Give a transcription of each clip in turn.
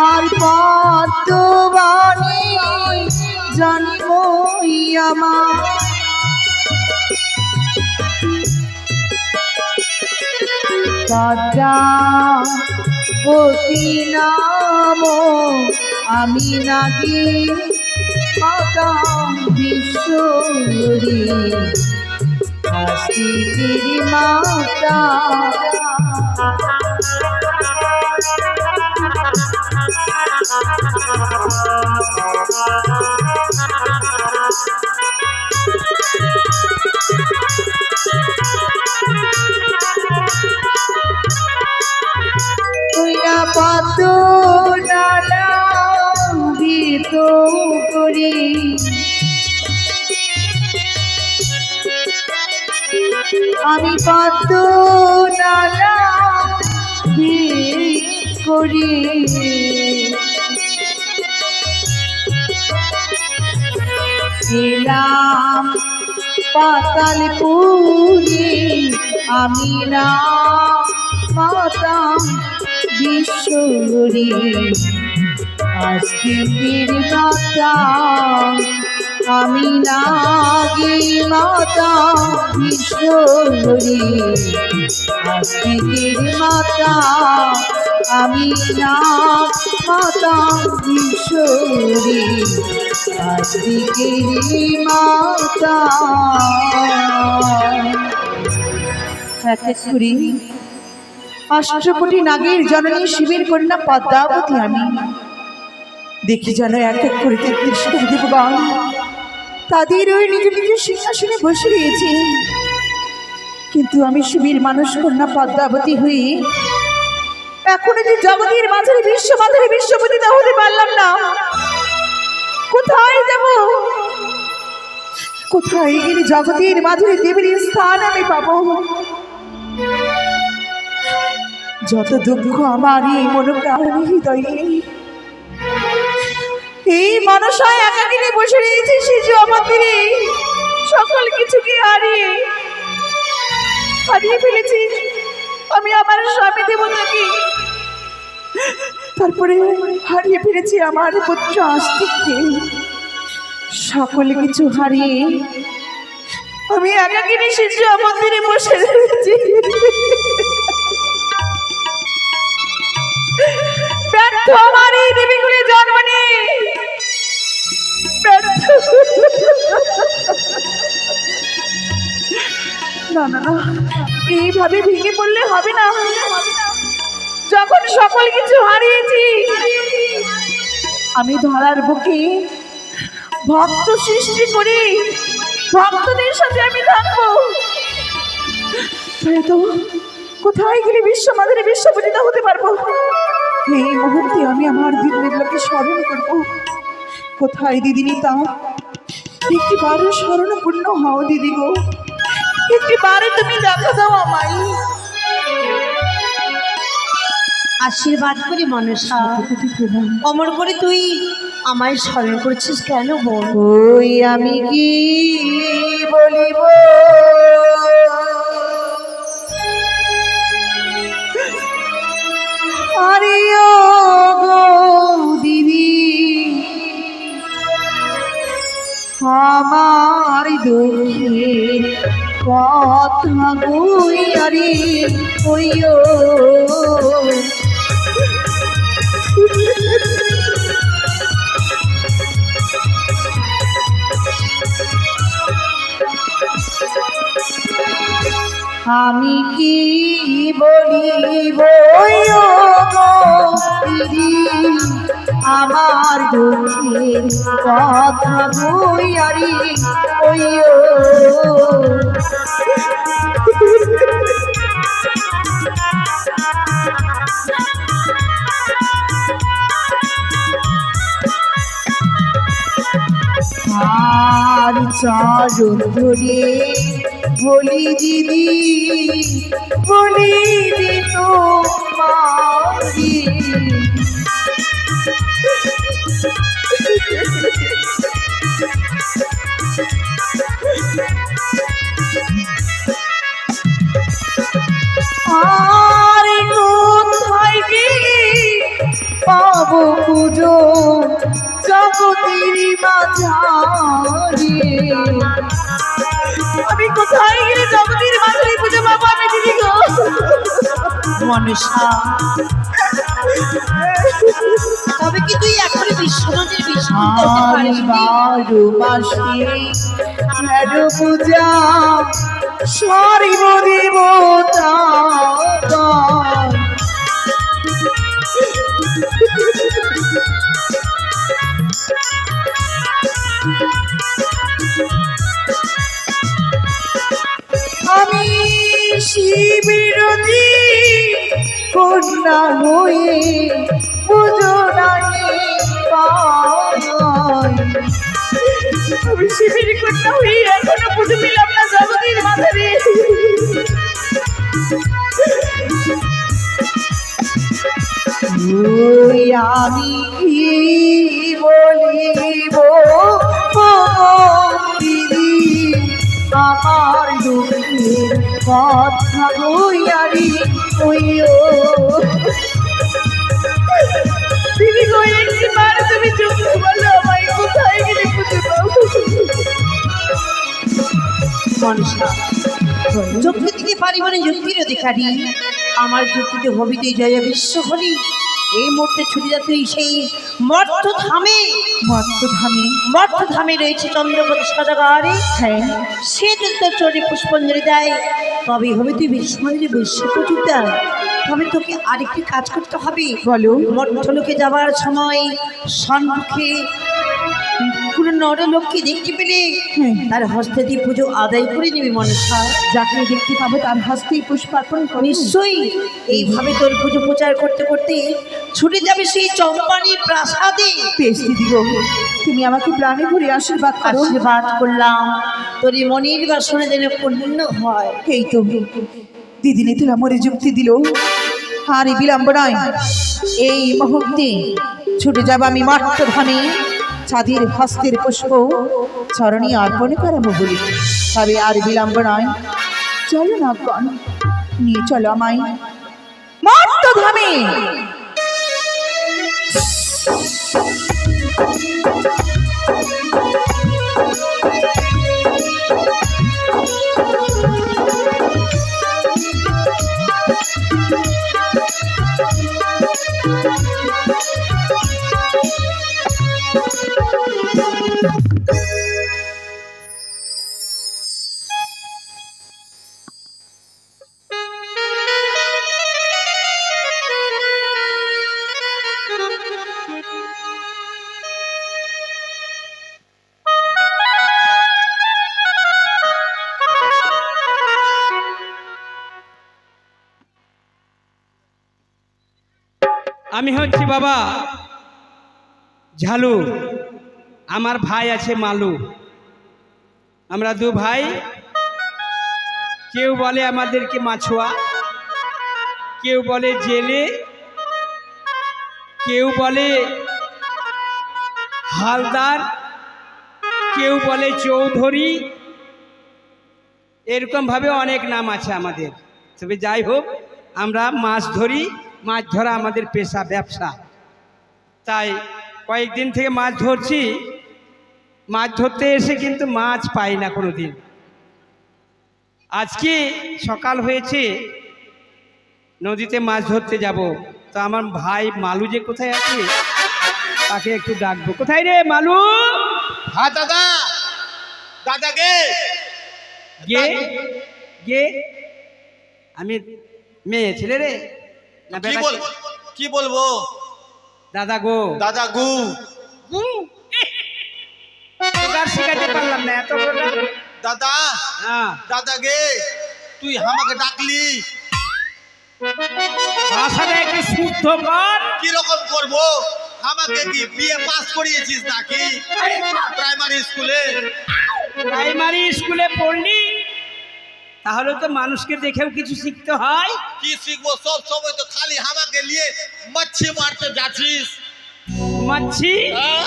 আর পদ্মবাণী জানিব আমার পদ্মাবতী নাম আমি নাকি মাতা বিশ্বরী কাশীর মাতা পদ্ম নালা গীত করি আমি পদ্ম নালা গীত করি এলাম পাতালপুরে আমি না মাতা বিশ্বরী কাশীর মাতা আমি নাগি মাতা বিশ্বরী কাশীর মাতা আমি না মাতা বিশ্বরী কাশীর মাতা অষ্টকোটি নাগের জননী শিবের কন্যা পদ্মাবতী আমি দেখি যেন এক এক করে ৩৩ কোটি দেবগণ তাদের ওই নিজ নিজ সিংহাসনে বসে রয়েছে, কিন্তু আমি শিবের মানুষ কন্যা পদ্মাবতী হয়ে এখনো যে জগতের মাঝারে বিশ্বপতিতা হতে পারলাম না। কোথায় যাব? কোথায় গেলে জগতের মাঝারে দেবীর স্থান আমি পাবো? যত দুঃখ আমার এই মনোপ্রাণ হৃদয়ে, এই মনসায় একাকিনী বসে রয়েছে শিশু মন্দিরে, সকল কিছুকে হারিয়ে ফেলেছি আমি আমার স্বামী দেবতাকে, তারপরে হারিয়ে ফেলেছি আমার পুত্র আস্তিককে। সকল কিছু হারিয়ে আমি একাকিনী শিশু মন্দিরে বসে রয়েছি। আমার এই দেবীগুলি জন্ম নেই, না না না, এইভাবে ভেঙে পড়লে হবে না। যখন সকল কিছু হারিয়েছি আমি ধরার বুকে ভক্ত সৃষ্টি করি, ভক্তদের সাথে আমি থাকবো। তাই তো কোথায় গেলে বিশ্বমাধুরী বিশ্বপতিতা হতে পারবো? এই মুহূর্তে আমি আমার দিদিগুলোকে স্মরণ করবো। কোথায় দিদিনি তা? একটিবারও স্মরণপূর্ণ হও দিদি গো, একটিবারে তুমি দেখা দাও আমায়। আশীর্বাদ করি মনসা, অমর করে তুই আমায় স্মরণ করছিস কেন বোন? ওই আমি কি বলিব আরে ও গো দিদি, আমার দুঃখের কথা গই আরে ওইও আমি কি বলিব দিদি, আমার দুঃখের কথা বইয়ারি ওইও আর চরণ ধরে বলি দিদি, বলি দিত মারি আর কোথায় গেলে পাব তব পুজো জগতের মাঝারে। আমি কোথায় গেলে জগতের মাঝারে পুজো পাবো আমি দিদি গো? মনসা, তবে কি তুই এখন বিশ্বনদীর বিষ্ণু করতে পারিস? বারো মাসে তেরো পূজা সর্বদেবতা। আমি শিবিরোধী কন্যা হয়ে পুজো নাই পাই। আমি শিবির কন্যা হয়ে এখনো পুজো পেলাম না জগতের মাঝারে। ওই আমি কি বলিব দিদি আমার দুঃখের কথা হইয়ারি হইও। দিদি গো একবার তুমি চুপ বলো আমায় কোথায় গেলে পুজো পাবো? মনসা, যুক্তি দিতে পারি মানে যুক্তির অধিকারী। আমার যুক্তিতে হবি তুই জয় বিশ্ব হলি। এই মুহূর্তে ছুটি যা তুই সেই মর্তধামে। মর্তধামে রয়েছে চন্দ্রপতি সদাগরে। হ্যাঁ, সে যদি তোর চরণে পুষ্পাঞ্জলি দেয় তবে হবে তুই বিশ্বমন্দিরে বিশ্ব পূজিতা। তবে তোকে আরেকটি কাজ করতে হবে। বলো। মর্তলোকে যাওয়ার সময় সম্মুখে কোনো নরলোককে দেখতে পেলে তার হস্তে দিয়ে পুজো আদায় করে নিবি মনসা। যাকে দেখতে পাবো তার হস্তেই পুষ্পার্পণ করি। নিশ্চয়ই এইভাবে তোর পুজো প্রচার করতে করতে ছুটে যাবে সেই চম্পানির প্রাসাদে। বেশ দিদি গো, তুমি আমাকে প্রাণে ভরে আশীর্বাদ করো। আশীর্বাদ করলাম তোর এই মনির বাসনে যেন পূর্ণ হয়। এই তো দিদি নেতুল আমার যুক্তি দিল, আর এই বিলম্ব নয়। এই মুহূর্তে ছুটে যাব আমি মর্তধামে চাঁদের হস্তের পুষ্প চরণে অর্পণ করাবো বলি। তবে আর বিলম্ব নয়, চলো না গণ, নিয়ে চলো আমায় মর্তধামে। আমি হচ্ছি বাবা ঝালু, আমার ভাই আছে মালু। আমরা দু ভাই, কেউ বলে আমাদেরকে মাছুয়া, কেউ বলে জেলে, কেউ বলে হালদার, কেউ বলে চৌধুরী। এরকমভাবে অনেক নাম আছে আমাদের। তবে যাই হোক, আমরা মাছ ধরি, মাছ ধরা আমাদের পেশা, ব্যবসা। তাই কয়েকদিন থেকে মাছ ধরছি। মাছ ধরতে এসে কিন্তু মাছ পাই না কোনো দিন। আজকে সকাল হয়েছে, নদীতে মাছ ধরতে যাব। তো আমার ভাই মালু যে কোথায় আছে তাকে একটু ডাকবো। কোথায় রে মালু? হ্যাঁ দাদা। দাদা গে গে গে আমি মেয়ে ছেলে রে না বেটা? কি বলবো দাদা গো। দাদা গু তোকার শিখাতে পারলাম না এত বড়। দাদা। হ্যাঁ দাদা গে তুই আমাকে ডাকলি, ভাষাটা একটু শুদ্ধ কর। কিরকম করবো? আমাকে কি বিয়ে পাস করিয়েছিস নাকি প্রাইমারি স্কুলে? প্রাইমারি স্কুলে পড়লি, তাহলে তো মানুষকে দেখেও কিছু শিখতে হয়। কি শিখবো? সব সময় তো খালি আমাকে নিয়ে মাছি মারতে যাচ্ছিস। মাছি? হ্যাঁ?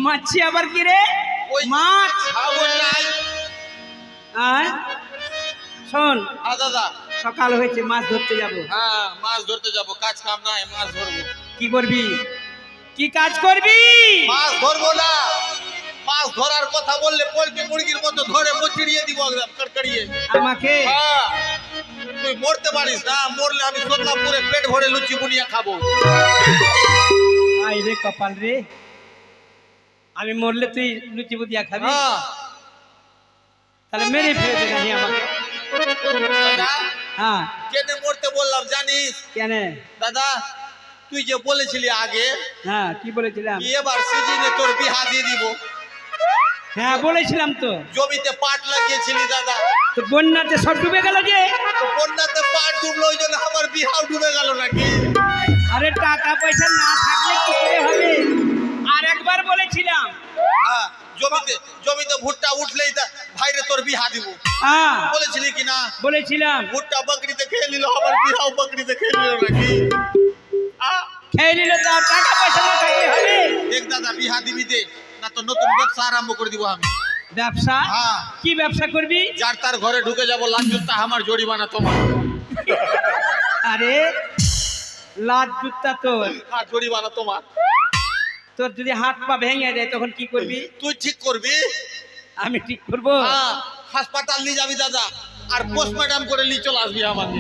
মাছি আবার কি রে? ওই মাছ। নাই। শোন দাদা, সকাল হয়েছে, মাছ ধরতে যাব। হ্যাঁ মাছ ধরতে যাব, কাজ কাম নাই, মাছ ধরবো। কি করবি? কি কাজ করবি? মাছ ধরবো না, মাছ ধরার কথা বললে পোল্ট্রি মুরগির মতো ধরে মুচিড়িয়ে দিব একদম কড়কড়িয়ে। আমাকে হ্যাঁ, তুই মরতে পারিস না, মরলে আমি সোদলাপুরে পেট ভরে লুচি বুনিয়া খাবো। আই রে কপাল রে, আমি মরলে তুই লুচি বুদিয়া খাবি? হ্যাঁ তাহলে মেরে ফেলে দে নাহি আমাকে। দাদা, হ্যাঁ কেন মরতে বললাম জানিস? কেন? দাদা, তুই যে বলেছিলি আগে হ্যাঁ কি বলেছিলাম? কি এবার সিজনে তোর বিহা দিয়ে দিব। হ্যাঁ বলেছিলাম তো। জমিতে পাট লাগিয়েছিলি দাদা, তো বন্যাতে সব ডুবে গেল যে। তো বন্যাতে পাট ডুবলো, ওই জন্য আমার বিহাও ডুবে গেল নাকি? আরে টাকা পয়সা না থাকলে কি করে হবে? আর একবার বলেছিলাম। হ্যাঁ, জমিতে ভুট্টা উঠলেই ভাইরে তোর বিহা দিব হ্যাঁ বলেছিলি কি না? বলেছিলাম। ভুট্টা বকরিতে খেয়ে নিল, আমার বিহাও বকরিতে খেয়ে নিল নাকি? খেয়ে নিলে তো আর টাকা পয়সা না থাকলে হবে? দেখ দাদা, বিহা দিবি দে, না তো নতুন ব্যবসা আরম্ভ করে দিব আমি। ব্যবসা? হ্যাঁ। কি ব্যবসা করবি? যার তার ঘরে ঢুকে যাবো, লাঞ্জুতা আমার জরিমানা তোমার। আরে লাজ জুতা তোর, আর জরিমানা তোমার। তোর যদি হাত পা ভেঙে যায় তখন কি করবি? তুই ঠিক করবি। আমি ঠিক করবো? হ্যাঁ, হাসপাতাল নিয়ে যাবি দাদা, আর পোস্টমর্টম করে নিয়ে চলে আসবি আমাকে।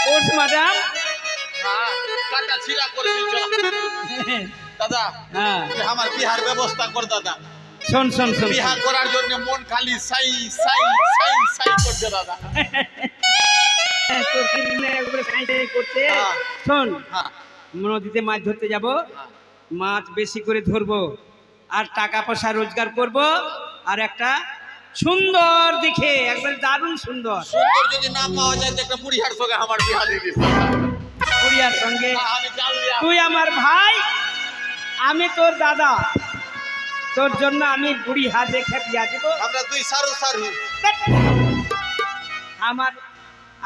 Post madam? হ্যাঁ, কাটা ছিঁড়া করে নিয়ে চলে আসবি। দাদা, হ্যাঁ তুই আমার বিহার ব্যবস্থা কর দাদা। শোন শোন শোন, বিহা করার জন্য মন খালি সাই সাই সাই সাই করছে দাদা। তোর কি মনে একবারে সাই সাই করছে? হ্যাঁ। শোন, হ্যাঁ, নদীতে মাছ ধরতে যাব, হ্যাঁ। মাছ বেশি করে ধরবো, আর টাকা পয়সা রোজগার করব, আর একটা সুন্দর দেখে একবার দারুণ সুন্দর সুন্দর যদি না পাওয়া যায় তো একটা বুড়িহার সঙ্গে আমার বিহা দিয়ে দিস। কুড়িয়ার সঙ্গে। আমি জানলি তুই আমার ভাই, আমি তোর দাদা, তোর জন্য আমি বুড়ি হাত দেখে বিয়া দিব। আমরা দুই সারু সারু। আমার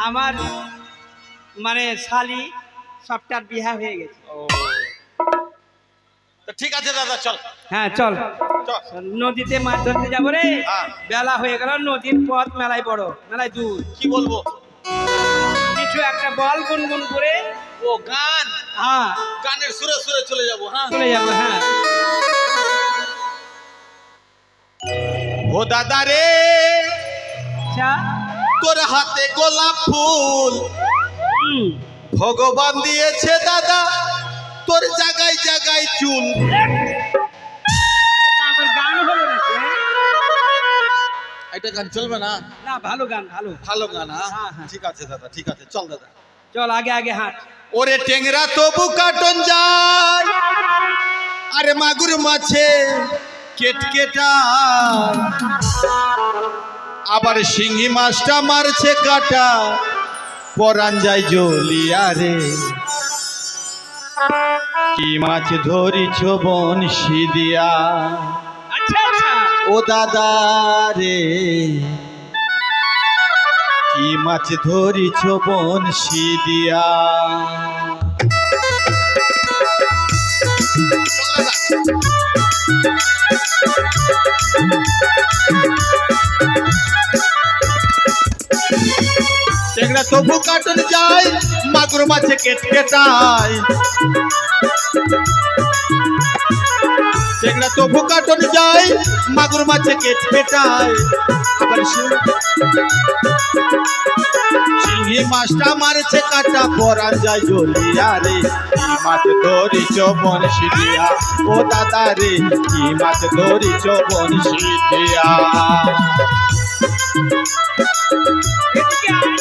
আমার মানে শালি সবটার বিয়া হয়ে গেছে। তো ঠিক আছে দাদা, চল। হ্যাঁ চল, চল। নদীতে মাছ ধরতে যাবো রে। হ্যাঁ। বেলা হয়ে গেল, নদীর পথ মেলায় বড়, মেলায় দূর। কি বলবো? কিছু একটা বল গুনগুন করে। ও গান, হ্যাঁ গানের সুরে সুরে চলে যাবো। হ্যাঁ, চলে যাবো। হ্যাঁ ও দাদা রে, আচ্ছা। তোর হাতে গোলাপ ফুল ভগবান দিয়েছে দাদা, তোর জায়গায় জায়গায় চুল। আবার গান হলো নাকি? এটা গান চলবে না? না ভালো গান, ভালো। ভালো গান। হ্যাঁ, হ্যাঁ, হ্যাঁ। ঠিক আছে দাদা, ঠিক আছে, চল দাদা। চল আগে আগে হাঁট। ওরে টেংরা তবু কাটন যায়, আরে মাগুর মাছে কেটকেটা, আবার শিঙি মাছটা মারছে কাটা, পরান যায় জ্বলিয়া রে। কি মাছ ধরিছ বনশি দিয়া, আচ্ছা আচ্ছা। ও দাদা রে, কি মাছ ধরিছ বনশি দিয়া। টেংরা তবু কাটন যায়, মাগুর মাছে কেটকেটায়, টেংরা তবু কাটন যায়, মাগুর মাছে কেটকেটায়, আবার শিঙি মাছটা মারছে কাটা, পরান যায় জ্বলিয়া রে। কি মাছ ধরিছ বনশি দিয়া, ও দাদা রে, কি মাছ ধরিছ বনশি দিয়া। এদিকে আয়।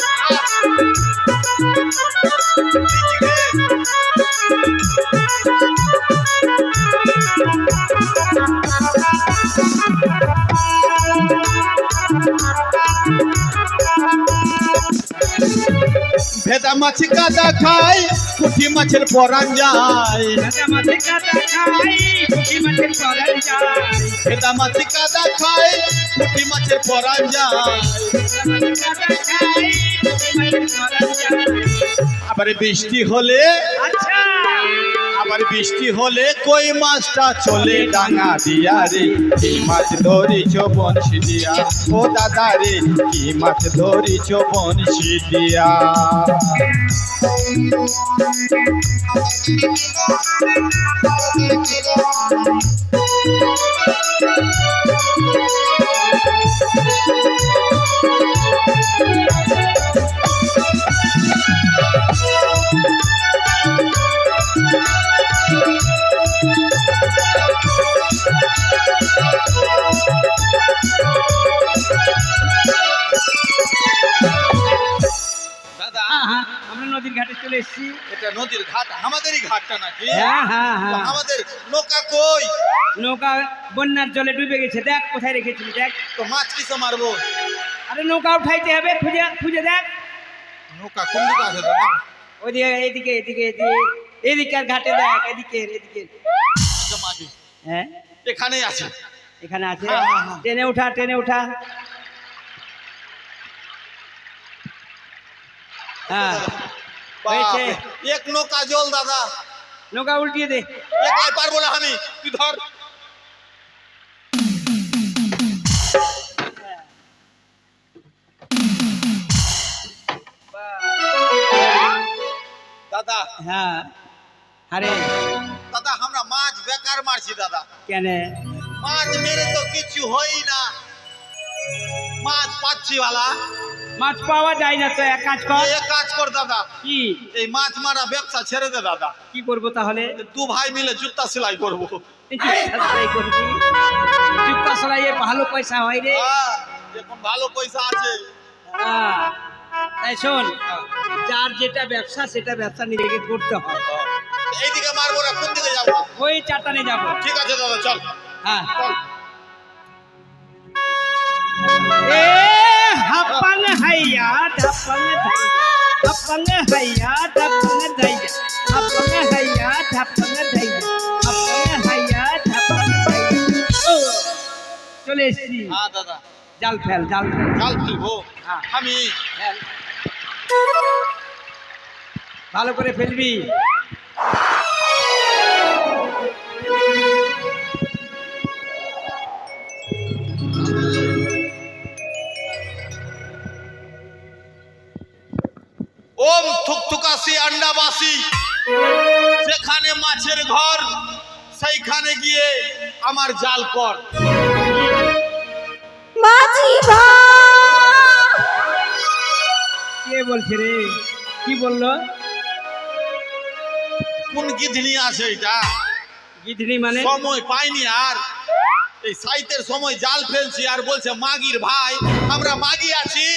ভেদা মাছ কাদা খায়, পুঁটি মাছের পরান যায়। ভেদা মাছে কাদা খাই, পুঁটি মাছের পরান যায়। ভেদা মাছ কাদা খায়, পুঁটি মাছের পরান যায়। ভেদা মাছে কাদা খাই, পুঁটি মাছের পরান যায়। আবার বৃষ্টি হলে, আচ্ছা। আবার বৃষ্টি হলে কই মাছটা চলে ডাঙা দিয়া রে কি মাছ ধরিছ বনশি দিয়া ও দাদা রে কি মাছ ধরিছ বনশি দিয়া দাদা আমরা নদীর ঘাটে চলে এসেছি। এটা নদীর ঘাট আমাদেরই ঘাটটা নাকি হ্যাঁ হ্যাঁ হ্যাঁ, আমাদের নৌকা কই নৌকা বন্যার জলে ডুবে গেছে, দেখ কোথায় রেখেছিলি দেখ। তো মাছ কিসে মারবো আরে নৌকা উঠাইতে হবে, খুঁজে খুঁজে দেখ। নৌকা কোন দিকে আছে দাদা ওইদিকে এদিকে এদিকে এদিকে এদিকের ঘাটে দেখ, এদিকে এদিকে। আচ্ছা, মাঝি হ্যাঁ এখানেই আছে এখানে আছে। হ্যাঁ, হ্যাঁ, হ্যাঁ। টেনে উঠা টেনে উঠা। হ্যাঁ হয়েছে। বাপরে, এক নৌকা জল দাদা নৌকা উল্টিয়ে দে। একাই পারবো না আমি, তুই ধর। দাদা হ্যাঁ আরে দাদা আমরা মাছ বেকার মারছি দাদা, কেন? মাছ মেরে তো কিছু হই না, মাছ পাচ্ছি वाला মাছ পাওয়া যায় না তো এক কাজ কর। এক কাজ কর দাদা, কি এই মাছ মারা ব্যবসা ছেড়ে দে দাদা, কি করবো তাহলে? দু ভাই মিলে জুতা সেলাই করবো। সেলাই করবি? জুতা সেলাইয়ে ভালো পয়সা হয় রে। হ্যাঁ, এখন ভালো পয়সা আছে। হ্যাঁ, তাই শোন, যার যেটা ব্যবসা সেটা ব্যবসা নিজেকে করতে হয়। এইদিকে মারবো না, কোন দিকে যাবো? ওই চাটানে যাবো। ঠিক আছে দাদা, চল হ্যাঁ চল। এ হাপাং হাইয়া ধাপাং ধাইয়া, হাপাং হাইয়া ধাপাং ধাইয়া, হাপাং হাইয়া ধাপাং ধাইয়া, হাপাং হাইয়া ধাপাং ধাইয়া। ও চলে এসছি। হ্যাঁ দাদা, জাল ফেল জাল ফেল। জাল ফেলবো হ্যাঁ। আমি? ফেল। ভালো করে ফেলবি। ওম থুকথুকাসি আন্ডাবাসি, যেখানে মাছের ঘর সেইখানে গিয়ে আমার জাল কর। মাঝি ভাই, কে বলছে রে? কি বললো? কোন গিধনি আছে এটা? গিধনি মানে? সময় পাইনি আর, এই সাইতের সময় জাল ফেলছি আর বলছে মাগির ভাই, আমরা মাগি আছি।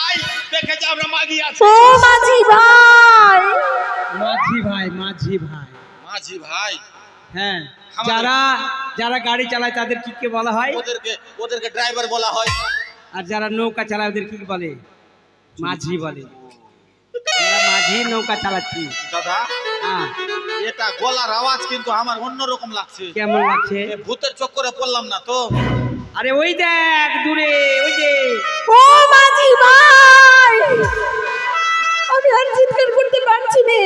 আই দেখে যে আমরা মাগি আছি। ও মাঝি ভাই, মাঝি ভাই মাঝি ভাই। মাঝি ভাই, হ্যাঁ, আমাদের- যারা যারা গাড়ি চালায় তাদের কি কে বলা হয়? ওদেরকে ড্রাইভার বলা হয়। আর যারা নৌকা চালায় ওদের কি বলে? মাঝি বলে। আমরা মাঝি নৌকা চালাচ্ছি। দাদা হ্যাঁ, এটা গলার আওয়াজ কিন্তু আমার অন্যরকম লাগছে। কেমন লাগছে? এ ভূতের চক্করে পড়লাম না তো? আরে ওই দেখ দূরে, ওই যে। ও মাঝি ভাই, আমি আর চিৎকার করতে পারছি না।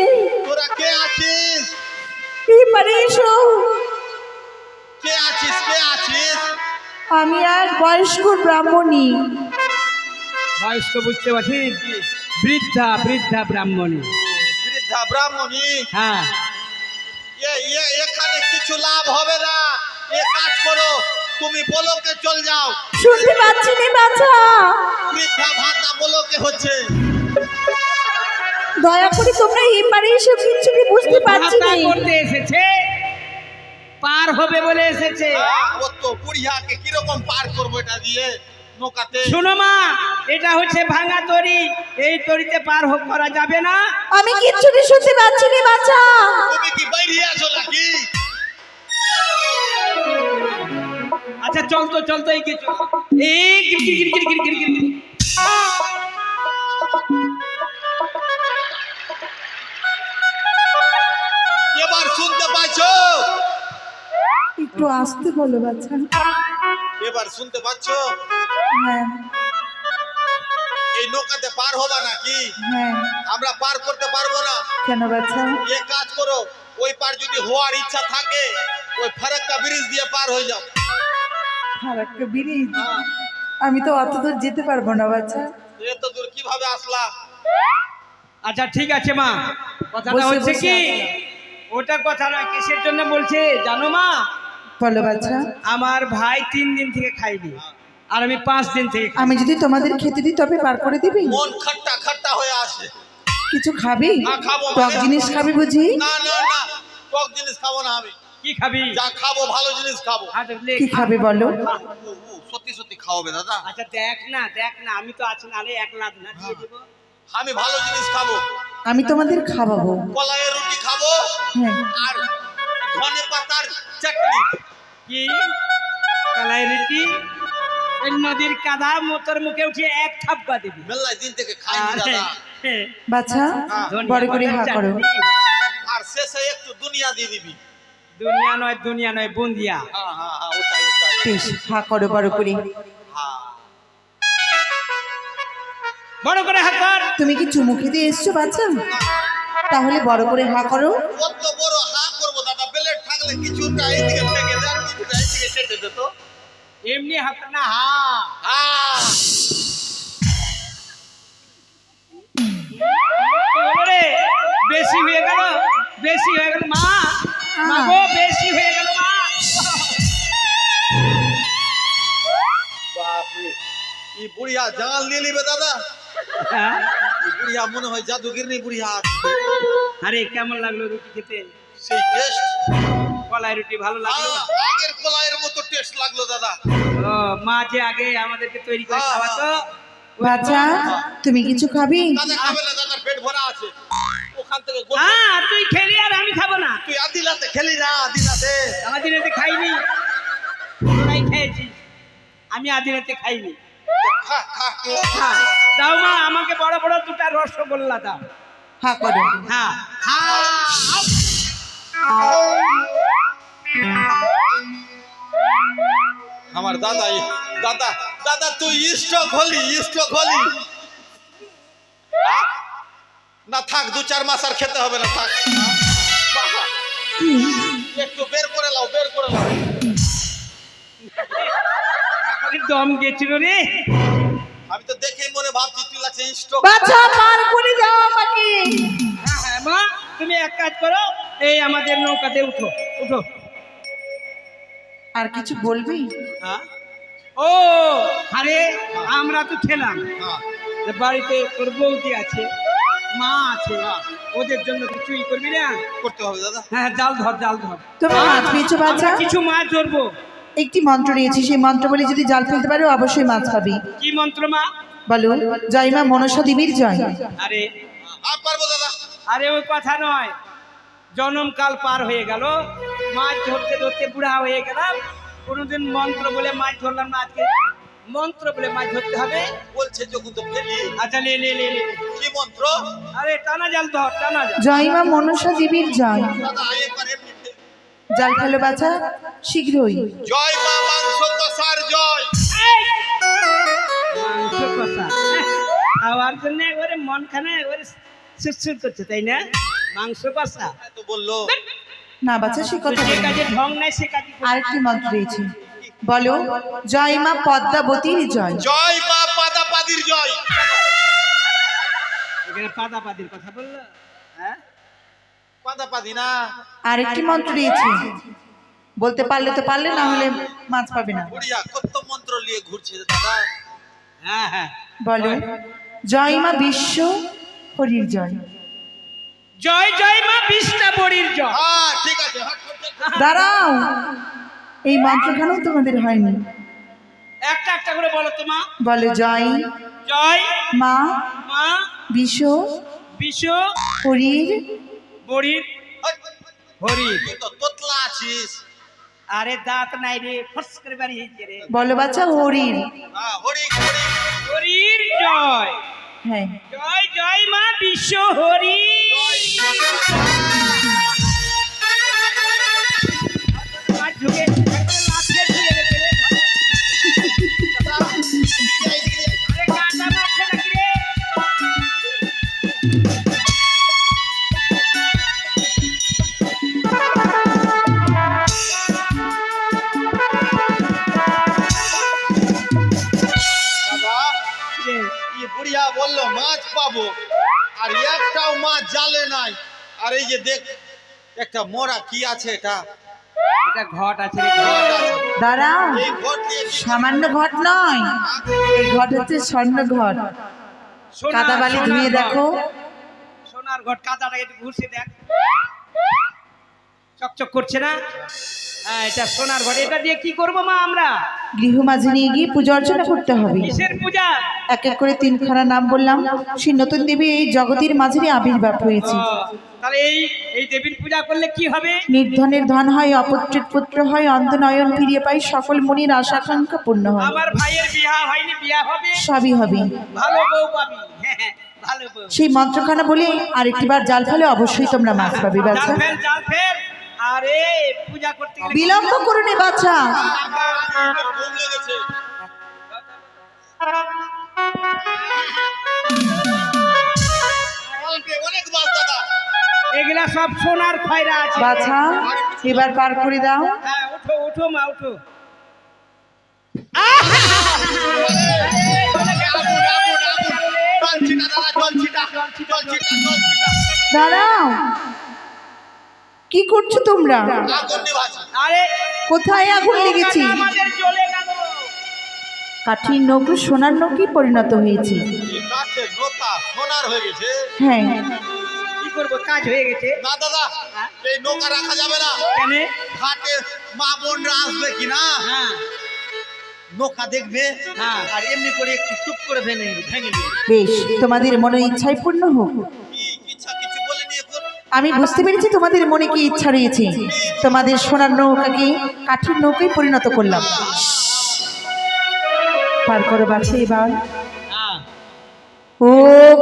তোরা কে আছিস? এই পারে এসো। কে আছিস? কে আছিস? আমি এক বয়স্ক ব্রাহ্মণী। বয়স্ক বুঝতে পারছিস? বৃদ্ধা বৃদ্ধা ব্রাহ্মণী। বৃদ্ধা ব্রাহ্মণী? হ্যাঁ, এখানে কিছু লাভ হবে না। এ কাজ করো, তুমি বলোকে চল যাও। শুনতে পাচ্ছি না বাছা, বৃদ্ধা ভাতা বলোকে হচ্ছে। দয়া করে তোমরা এই পারে এসে কিছুই বুঝতে পারছি না। ভাতা করতে এসেছে, পার হবে বলে এসেছে। ও তো বুড়িয়াকে কিরকম পার করবো এটা দিয়ে নৌকাতে? শোনো মা, এটা হচ্ছে ভাঙা তরি, এই তরিতে পার করা যাবে না। আমি কিচ্ছুটি শুনতে পাচ্ছি না বাছা। তুমি কি বাইরে আছো নাকি? আচ্ছা চল তো চল তো, এগিয়ে চল। এই গির গির গির গির গির গির গির। এবার শুনতে পাচ্ছো? একটু আসতে বলো বাছা। এবার শুনতে পাচ্ছো? হ্যাঁ, এই নৌকাতে পার হবা নাকি? হ্যাঁ, আমরা পার করতে পারবো না। কেন বাচ্চা? এ কাজ করো, ওই পার যদি হওয়ার ইচ্ছা থাকে ওই ফারাক্কা ব্রিজ দিয়ে পার হয়ে যাও। ফারাক্কা ব্রিজ? আমি তো অত দূর যেতে পারবো না বাচ্চা। এত দূর কিভাবে আসলা? আচ্ছা ঠিক আছে মা, কথাটা বসে হচ্ছে বসে কি, আসো। ওটা কথা নয়, কিসের জন্য বলছে জানো মা? বলো বাচ্চা। আমার ভাই 3 দিন থেকে খাইনি, আর আমি 5 দিন থেকে খাই। আমি যদি তোমাদের খেতে দিই তবে পার করে দিবি? মন খাট্টা খাট্টা হয়ে আসে। কিছু খাবি? হ্যাঁ, খাবো। টক জিনিস খাবি বুঝি? না না না, টক জিনিস খাবো না আমি। কি খাবি? যা খাবো ভালো জিনিস খাবো। আচ্ছা, লে, কি খাবে বলো? সত্যি সত্যি খাওয়াবে দাদা? আচ্ছা দেখ না, আমি তো আছি না রে, 1 লাখ না দিয়ে দেবো। আমি ভালো জিনিস খাবো। আমি তোমাদের খাওয়াবো। কলাইয়ের রুটি খাবো হ্যাঁ, আর ধনে পাতার চাটনি। কি কালাই রুটি? ওই নদীর কাদা মোতর মুখে উঠিয়ে 1 থাপ্পা দিবি। মেলায় দিন থেকে খাইনি দাদা। বাচ্চা ধনিয়া বড় করে পাতার হা করো। চাটনি। আর শেষে একটু দুনিয়া দিয়ে দিবি। দুনিয়া নয় বুন্দিয়া। হ্যাঁ হ্যাঁ হ্যাঁ, ওটাই ওটাই। বেশ, হা করো বড় করে। হ্যাঁ। বড় করে হাত কর। তুমি কি চুমু খেতে এসছো বাচ্চা? তাহলে বড় করে হা করো। কত বড় হা করবো দাদা? বেলেট থাকলে কিছুটা এইদিকে ঠেকে দেয়, কিছুটা এইদিকে কেটে দিত। এমনি হাত না, হা। হ্যাঁ। ওরে, বেশি হয়ে গেল মা। মা গো, বেশি হয়ে গেল মা। বাপরে, এই বুড়িয়া জাল নিয়ে নিবে দাদা। হ্যাঁ? এই বুড়িয়া মনে হয় জাদুগিরনি বুড়িয়া। আরে কেমন লাগলো রুটি খেতে? সেই টেস্ট কলাই রুটি ভালো লাগলো? আগের কলাইয়ের মতো টেস্ট লাগলো দাদা। ও, মা যে আগে আমাদেরকে তৈরি করে খাওয়াতো। বাচ্চা তুমি কিছু খাবি? দাদা খাবে না, দাদার পেট ভরা আছে। ওখান থেকে গোল- হ্যাঁ, তুই খেলি আর আমি খাবো না। তুই আদিলাতে খেলি না, আদিলাতে। আদিনাতে খাইনি, তোরাই খেয়েছি, আমি আদিনাতে খাইনি। খা খা। হ্যাঁ, দাও মা, আমাকে বড় বড় 2টা রসগোল্লা দাও। হা করো। হ্যাঁ হ্যাঁ। আমার দাদা দাদা দাদা তুই স্টক হলি না? থাক, 2-4 মাস আর খেতে হবে না, থাক। বাবা, একটু বের করে লাও। দম গেছিল রে। আমি তো দেখেই মনে ভাবছি তুই লাগছে স্টক। বাচ্চা পার করে দাও আমাকে। হ্যাঁ মা, তুমি এক কাজ করো, এই আমাদের নৌকাতে উঠো। আর কিছু বলবি? হ্যাঁ? ও আরে, আমরা তো খেলাম, যে বাড়িতে তোর বৌদি আছে, মা আছে, ওদের জন্য কিছুই করবি না? করতে হবে দাদা। হ্যাঁ, জাল ধর। তুমি মাছ পেয়েছো বাচ্চা? আমরা কিছু মাছ ধরবো। একটি মন্ত্র রয়েছে, সেই মন্ত্র বলে যদি জাল ফেলতে পারো অবশ্যই মাছ পাবি। কি মন্ত্র মা? বলো, জয় মা মনসা দেবীর জয়। আরে পারবো দাদা। ওই কথা নয়, জনমকাল পার হয়ে গেল, মাছ ধরতে বুড়া হয়ে গেলাম, কোনোদিন মন্ত্র বলে মাছ ধরলাম না, আজকে মন্ত্র বলে মাছ ধরতে হবে। বলছে যখন তো ফেলি। আচ্ছা লে। কি মন্ত্র? আরে টানা জাল ধর, টানা জাল। জয় মা মনসা দেবীর জয়। দাদা একবার এমনি ফেলি। জাল ফেলো বাচ্চা শীঘ্রই। জয় মা মাংস কষার জয়। মাংস কষা খাওয়ার জন্য একবারে মনখানা একবারে সুরসুর করছে, তাই না? মাংস কষা তো বললো। না বাচ্চা সে কথা যে বলো না। কাজে ঢং নাই সে কাজে আরেকটি মন্ত্র রয়েছে, বলো জয় মা পদ্মাবতীর জয়। জয় মা পাদাপাদির জয়। এখানে পাদাপাদির কথা বললো। হ্যাঁ, পাদাপাদি না, আরেকটি মন্ত্র রয়েছে, বলতে পারলে তো পারলে, না হলে মাছ পাবে না। বুড়িয়া কত মন্ত্র নিয়ে ঘুরছে দাদা। হ্যাঁ। বলো জয় মা বিশ্ব হরির জয়। জয় মা বিষ্ণাবরীর জয়। হ্যাঁ ঠিক আছে, দাঁড়াও, এই মন্ত্রখানেও তোমাদের হয়নি। একটা করে বলো তো মা। বলো জয় মা মা বিশ্ব বিশ্ব হরির বরীর হরির। তুই তো তোতলা আছিস। আরে দাঁত নাই রে, ফস করে বাড়ি হয়েছে রে। বলো বাচ্চা হরির। হ্যাঁ, হরি হরির জয়। হ্যাঁ, জয় মা বিশ্ব হরি। ঢুকে লাঠে ঢুকে গেছে রে। আরে কাটা মারছে নাকি রে? মাছ জালে নাই। আর এই যে দেখ একটা মোড়া কি আছে এটা? এটা ঘট আছে রে, ঘট। ঘট আছে। দাঁড়াও, এই ঘট দিয়ে কি- সামান্য ঘট নয়, এই ঘট হচ্ছে স্বর্ণ ঘট। সোনার- কাদা বালি সোনার ধুয়ে ঘট। দেখো। সোনার ঘট, কাদাটা একটু ঘুষে দেখ, চকচক করছে না? হ্যাঁ, এটা সোনার ঘট। এটা দিয়ে কি করব মা আমরা? গৃহমাঝে নিয়ে গিয়ে পূজা অর্চনা করতে হবে। কিসের পূজা? এক এক করে তিনখানা নাম বললাম। সেই নতুন দেবী এই জগতের মাঝেরই আবির্ভাব হয়েছে। তাহলে এই দেবীর পূজা করলে কি হবে? নির্ধনের ধন হয়, অপুত্রের পুত্র হয়, অন্ধ নয়ন ফিরিয়ে পাই, সকল মনির আশা আকাঙ্ক্ষা পূর্ণ হয়। আমার ভাইয়ের বিয়া হয়নি, বিয়া হবে, সবই হবে। ভালো বউ পাবি। হ্যাঁ, ভালো বউ। সেই মন্ত্রখানা বলে আরেকটিবার জাল ফেলে অবশ্যই তোমরা মাছ পাবে বাচ্চা। জাল ফেল, জাল ফেল। আরে পূজা করতে গেলে বিলম্ব করুন বাচ্চা। ঘুম লেগেছে। অনেক মাছ দাদা। এগুলা সব সোনার খয়রা আছে। বাছা এবার পার করে দাও। হ্যাঁ, উঠো উঠো মা, উঠো। আগুন, আগুন, আগুন। জল ছিটা দাদা, জল ছিটা, জল ছিটা, জল ছিটা। দাঁড়াও, কি করছো তোমরা? আগুন নিভাছে। আরে কোথায় আগুন লেগেছে? আমাদের জ্বলে গেল। কাঠির নৌকো সোনার নৌকি পরিণত হয়েছে। এই কাঠের নৌকা সোনার হয়ে গেছে। হ্যাঁ, কি করব, কাজ হয়ে গেছে। না দাদা, এই নৌকা রাখা যাবে না। কেন? ঘাটে মা বোনরা আসবে কি না, হ্যাঁ, নৌকা দেখবে হ্যাঁ। আর এমনি করে একটু টুপ করে ভেঙে নেবে। বেশ, তোমাদের মনে ইচ্ছাই পূর্ণ হোক। কি ইচ্ছা কিছু বলে নিয়ে কর। আমি বুঝতে পেরেছি তোমাদের মনে কি ইচ্ছা রয়েছে। তোমাদের সোনার নৌকাকে কাঠির নৌকায় পরিণত করলাম। পার করো বাছে এবার। হ্যাঁ। ও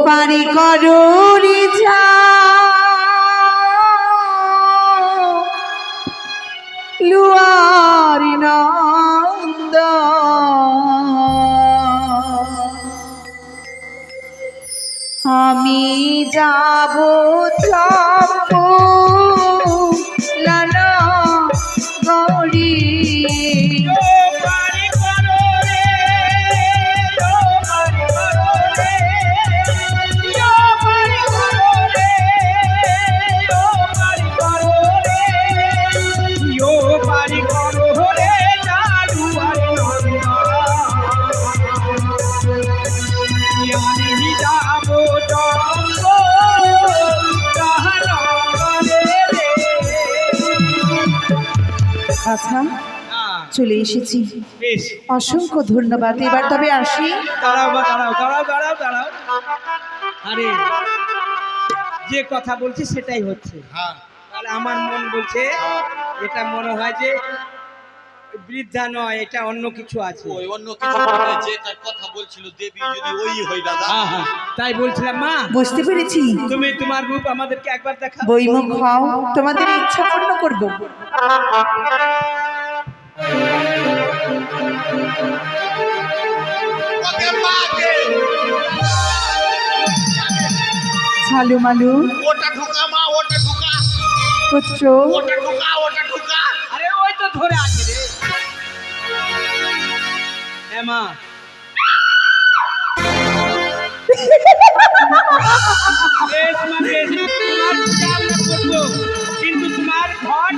পারি করো রে যা লুয়ারি নন্দ, আমি যাব চম্পু লালা গৌরী। বাড়ি করো রে, বাড়ি করো রে, বাড়ি করো রে, বাড়ি করো রে, বাড়ি করো রে, জাদু আর নন্দা। আমি যাবো চম্প কাহানগরে রে। আচ্ছা, চলে এসেছি। বেশ, অসংখ্য ধন্যবাদ। এবার তবে আসি। দাঁড়াও বা দাঁড়াও, দাঁড়াও, দাঁড়াও, দাঁড়াও। আরে যে কথা বলছি সেটাই হচ্ছে। হ্যাঁ, তাহলে আমার মন বলছে এটা মনে হয় যে বৃদ্ধা নয়, এটা অন্য কিছু আছে। ওই অন্য কিছু বলে যেটার কথা বলছিল দেবী যদি ওই হয় দাদা। হ্যাঁ, হ্যাঁ, তাই বলছিলাম মা, বুঝতে পেরেছি। তুমি তোমার রূপ আমাদেরকে একবার দেখা। বইমুখ খাও, তোমাদের ইচ্ছা পূর্ণ করবো। ওকে মাকে ছালু মালু ওটা ঢুকা মা, ওটা ঢুকা, পুত্র, ওটা ঢুকা, ওটা ঢুকা। আরে ওই তো ধরে আছে রে। হ্যাঁ মা, বেশ মা, বেশ। তোমার পূজা আমরা করবো, কিন্তু তোমার ঘর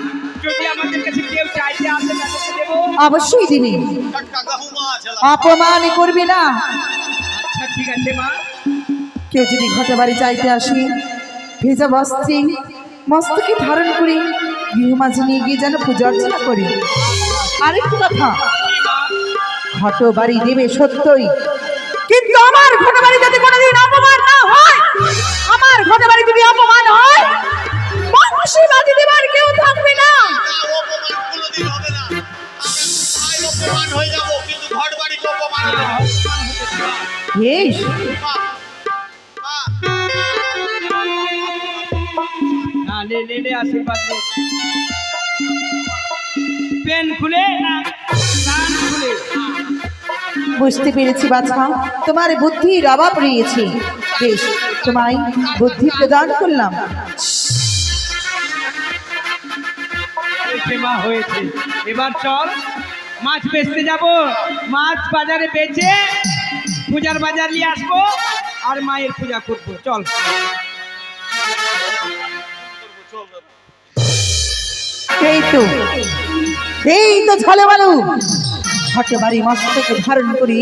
যদি আমাদের কাছে কেউ চাইতে আসে তাদেরকে দেবো। অবশ্যই দিবি, টাটকা গাহু মাছ এলা। অপমান করবি না। আচ্ছা ঠিক আছে মা। কেউ যদি ঘটে বাড়ি চাইতে আসি, ভেজা বস্ত্রে মস্তকে ধারণ করে গৃহমাঝে নিয়ে গিয়ে যেন পূজা অর্চনা করি। আরেকটি কথা, কি মা? ঘট বাড়ি দেবে সত্যই, কিন্তু আমার ঘট বাড়ি যদি কোনোদিন অপমান না হয়, আমার ঘট বাড়ি যদি অপমান হয়, মানুষের বাড়ি দেবার কেউ থাকবে না। অপমান কোনোদিন হবে না। আমি ভাই অপমান হয়ে যাবো, কিন্তু ঘর বাড়িতে অপমান হবে না। বেশ, মা, মা, না, লে লে লে, আশীর্বাদ লে। পেন খুলে না কান খুলে। বুঝতে পেরেছি বাছা, তোমার বুদ্ধির অভাব রয়েছে। বেশ, তোমায় বুদ্ধি প্রদান করলাম। হয়েছে মা, হয়েছে। এবার চল মাছ বেচতে যাব, মাছ বাজারে বেচে পূজার বাজার নিয়ে আসবো আর মায়ের পূজা করবো। চল। এই তো ঝলে বালু হটে বাড়ি মস্তকে ধারণ করি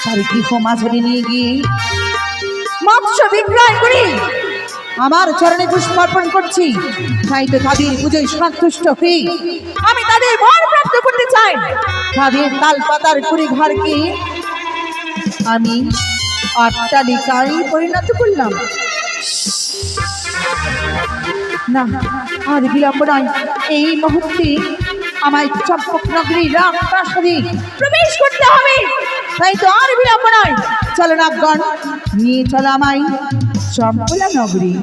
তার গৃহ মাঝারি নিয়ে গিয়ে মৎস্য বিক্রয় করি আমার চরণে পুষ্পার্পণ করছি। তাই তো তাদের পুজোয় সন্তুষ্ট হয়ে আমি তাদের বর প্রাপ্ত করতে চাই। তাদের তাল পাতার কুড়ি ঘরকে আমি অট্টালিকায় পরিণত করলাম। না, আর বিলম্ব নয়, এই মুহূর্তে আমায় চম্পক নগরী রাম প্রাসাদে প্রবেশ করতে হবে। তাই তো আর বিলম্ব নয়, চলো নাগগণ, নিয়ে চলো আমায় চম্পলা নগরী।